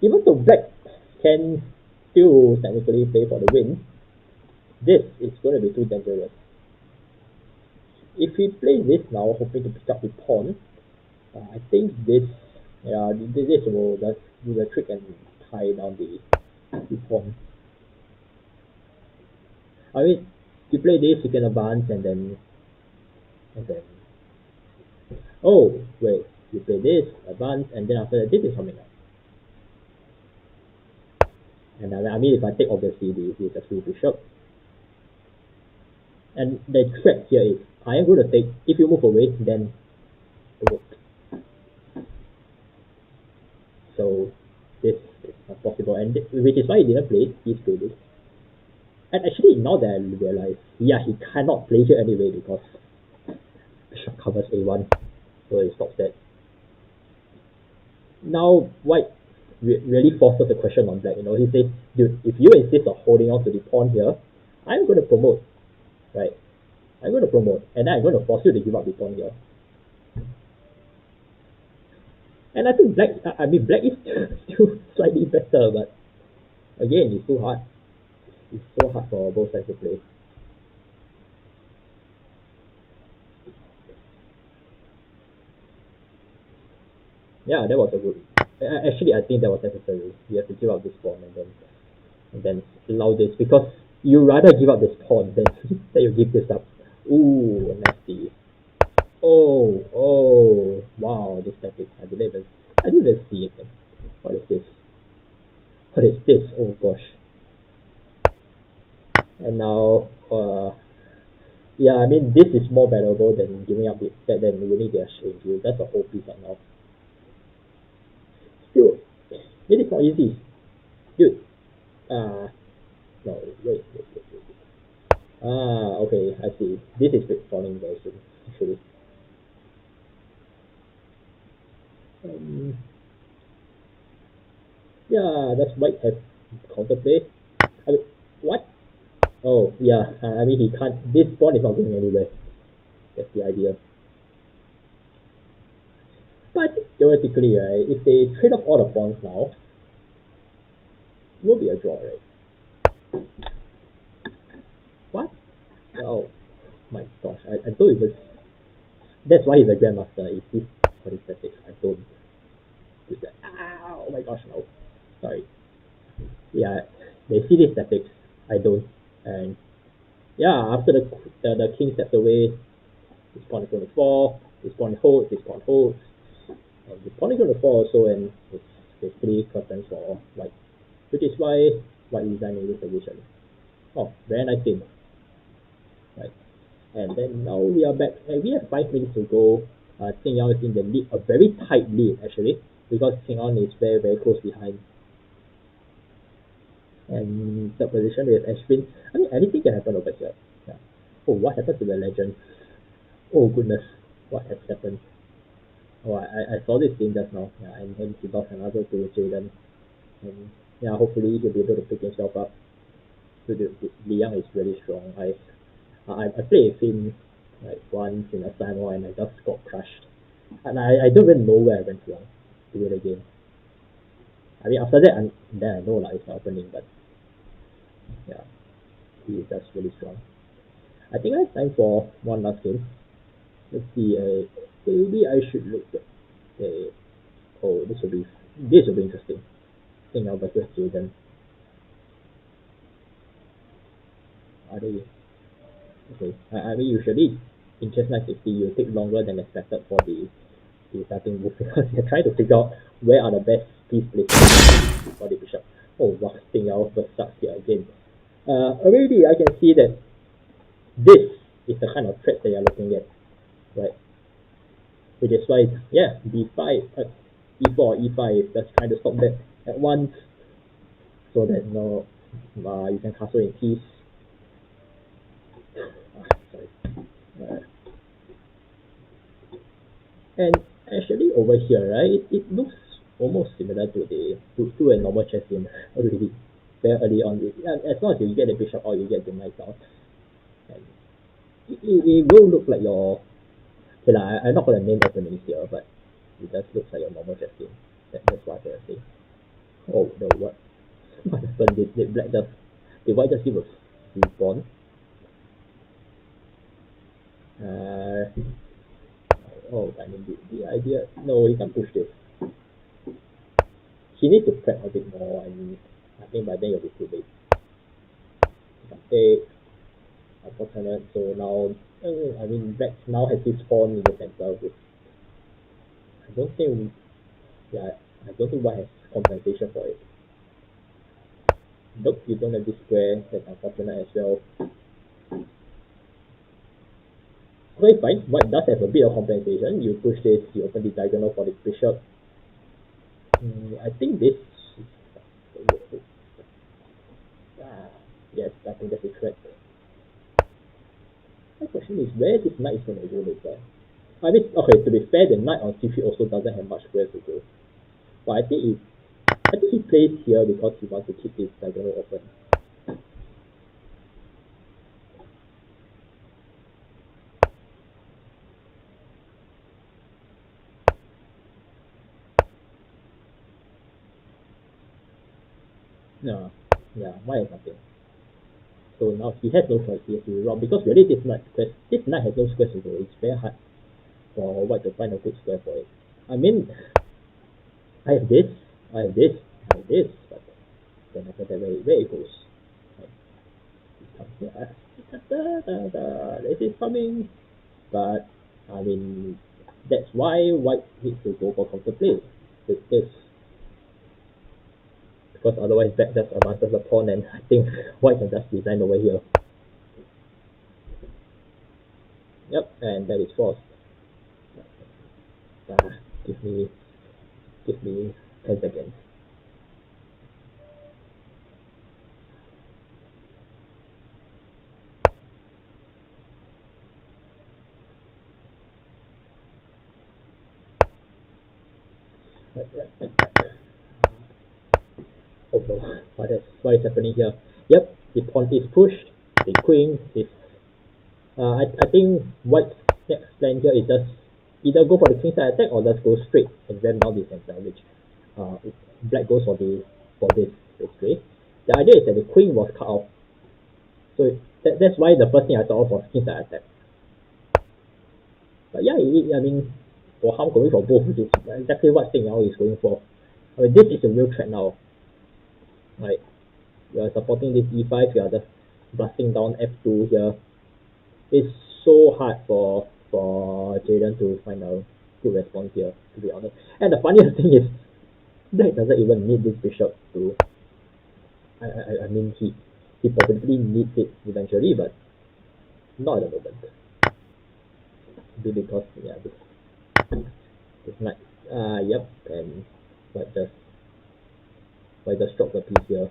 even though black can still technically play for the win, this is going to be too dangerous. If he plays this now, hoping to pick up the pawn, I think this will just do the trick and tie down the pawn. I mean, you play this, you can advance and then oh wait, you play this, advance, and then after that this is coming up. And I mean, if I take obviously the free bishop, and the threat here is I am going to take. If you move away, then provoke. So this is not possible, and which is why he didn't play. He's played it. And actually, now that I realize, yeah, he cannot play here anyway because bishop covers a1, so it stops that. Now white really forces a question on black. He says, dude, if you insist on holding on to the pawn here, I'm going to promote, right? I'm going to promote, and then I'm going to force you to give up the pawn here. And I think black is still slightly better, but again, it's too hard. It's so hard for both sides to play. Yeah, that was a good. Actually, I think that was necessary. You have to give up this pawn and then allow this because you rather give up this pawn than that you give this up. Ooh, nasty. Oh, wow, this tactic. I didn't even see it. What is this? What is this? Oh gosh. And now Yeah, I mean, this is more valuable than giving up than winning the exchange. That's a whole piece right now. Still, it is not easy. Dude, no, wait. Okay, I see. This is falling very soon, actually. Um, yeah, that's white have counterplay. I mean, what? Oh, yeah, I mean, he can't, this pawn is not going anywhere. That's the idea. But theoretically, right, if they trade off all the pawns now, it will be a draw, right? What? Oh, my gosh, I don't even, that's why he's a grandmaster. Is this for his tactics? I don't do that. Oh my gosh, no. Sorry. Yeah, they see these tactics. I don't. And yeah, after the king steps away, his pawn is going to fall, his pawn holds, and his pawn is going to fall also, and it's basically curtains for white, which is why white resigned in this position. Oh, very nice game. Right. And then now we are back, and we have 5 minutes to go. Qing Yao is in the lead, a very tight lead actually, because Qing Yao is very, very close behind. And third position we have Ashwin. I mean, anything can happen over here. Yeah. Oh, what happened to the legend? Oh goodness, what has happened? Oh, I saw this game just now. Yeah, and then he lost another to Jaden. And yeah, hopefully he'll be able to pick himself up. So Liang is really strong. I played with him like once in a time and I just got crushed. And I don't even know where I went wrong to win the game. I mean, after that, then I know like it's not opening, but yeah, he is just really strong. I think I have time for one last game. Let's see. Maybe I should look at. Oh, this will be interesting. Thing now versus Jaden. Are they okay? I mean, usually in Chess960 you take longer than expected for the starting move because you're trying to figure out where are the best piece placements for the bishop. Oh wow, Thing now versus sucks here again. Already I can see that this is the kind of threat that you're looking at, right? Which is why, yeah, d5, e4, e5, just trying to stop that at once so that you can castle in peace. Sorry. And actually over here, right, it looks almost similar to a normal chess game already. Very early on, as long as you get the bishop out, you get the knight out. And it will look like your. Okay, I'm not going to name openings here, but it just looks like your normal chess game. That's what I can say. Oh no, what happened? Did white just give a free pawn? Oh, I mean the idea. No, you can't push this. He needs to prep a bit more. I think by then it'll be too late. Okay, unfortunate. So now, I mean, Rex now has his pawn in the center. Which I don't think. Yeah, I don't think white has compensation for it. Nope, you don't have this square. That's unfortunate as well. Okay, fine. White does have a bit of compensation. You push this, you open the diagonal for the bishop. I think this. Yes, I think that's correct. My question is where this knight is going to go later. I mean, okay, to be fair, the knight on c3 also doesn't have much square to go. But I think he plays here because he wants to keep this diagonal open. Yeah, why is nothing? So now he has no choice. He has to round because really this knight has no squares to go. It's very hard for white to find a good square for it. I mean, I have this, I have this, I have this, but then after that where it goes. This is coming. But I mean that's why white needs to go for counterplay with this. Because otherwise black just advances the pawn and I think white can just resign over here. Yep, and that is false. Give me 10 seconds. Oh no, what is happening here? Yep, the pawn is pushed, the queen is I think white's next plan here is just either go for the king side attack or just go straight and ram down the center, which black goes for this basically. The idea is that the queen was cut off, so that's why the first thing I thought of was king side attack. But yeah, I mean, for harm going for both, which is exactly what Sing Yao is going for. I mean, this is a real threat now. Like, you are supporting this e5, you are just blasting down f2 here. It's so hard for Jaden to find a good response here, to be honest. And the funniest thing is, Black doesn't even need this bishop to. I mean, he probably needs it eventually, but not at the moment. Maybe because yeah, this knight. Yep, and white just drop the piece here.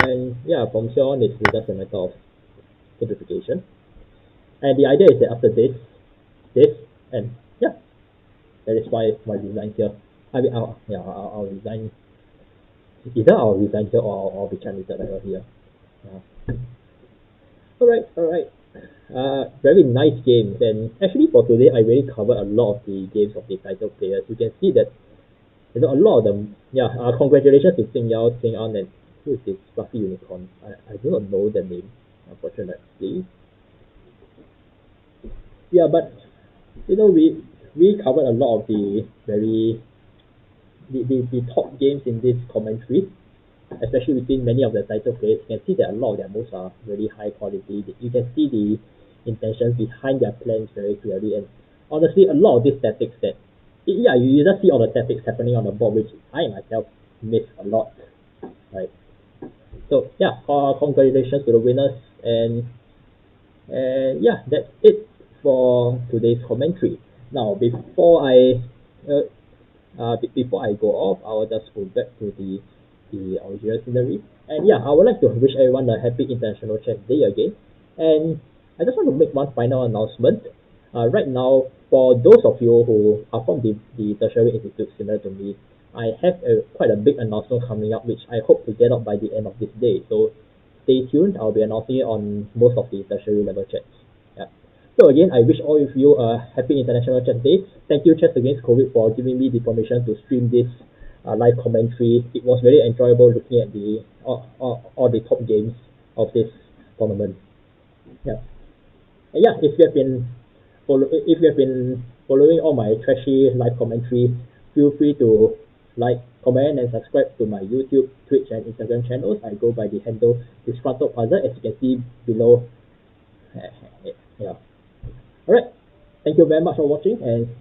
And yeah, from here on it's just a matter of simplification. And the idea is that after this, and yeah, that is why I resign here. I mean, I'll resign. Either I'll resign here or I'll be candidated over here. Alright. Very nice games, and actually for today I really covered a lot of the games of the title players. You can see that a lot of them. Yeah, congratulations to Sing Yao, Sing An, and who is this fluffy unicorn? I do not know the name, unfortunately. Yeah, but we covered a lot of the the top games in this commentary, especially between many of the title players. You can see that a lot of their moves are really high quality. You can see the intentions behind their plans very clearly, and honestly, a lot of these tactics that yeah, you just see all the tactics happening on the board, which I myself miss a lot. Right. So yeah, congratulations to the winners, and yeah, that's it for today's commentary. Now, before I go off, I will just go back to the original scenery. And yeah, I would like to wish everyone a happy International Chess Day again. And I just want to make one final announcement. Right now, for those of you who are from the tertiary institute similar to me, I have quite a big announcement coming up, which I hope to get out by the end of this day. So stay tuned. I'll be announcing it on most of the tertiary level chats. Yeah. So again, I wish all of you a happy International Chess Day. Thank you, Chess Against COVID, for giving me the permission to stream this live commentary. It was very enjoyable looking at the all the top games of this tournament. Yeah. And yeah, if you have been following all my trashy live commentary, feel free to like, comment, and subscribe to my YouTube, Twitch, and Instagram channels. I go by the handle Disgruntled Patzer, as you can see below. Yeah. Alright. Thank you very much for watching, and see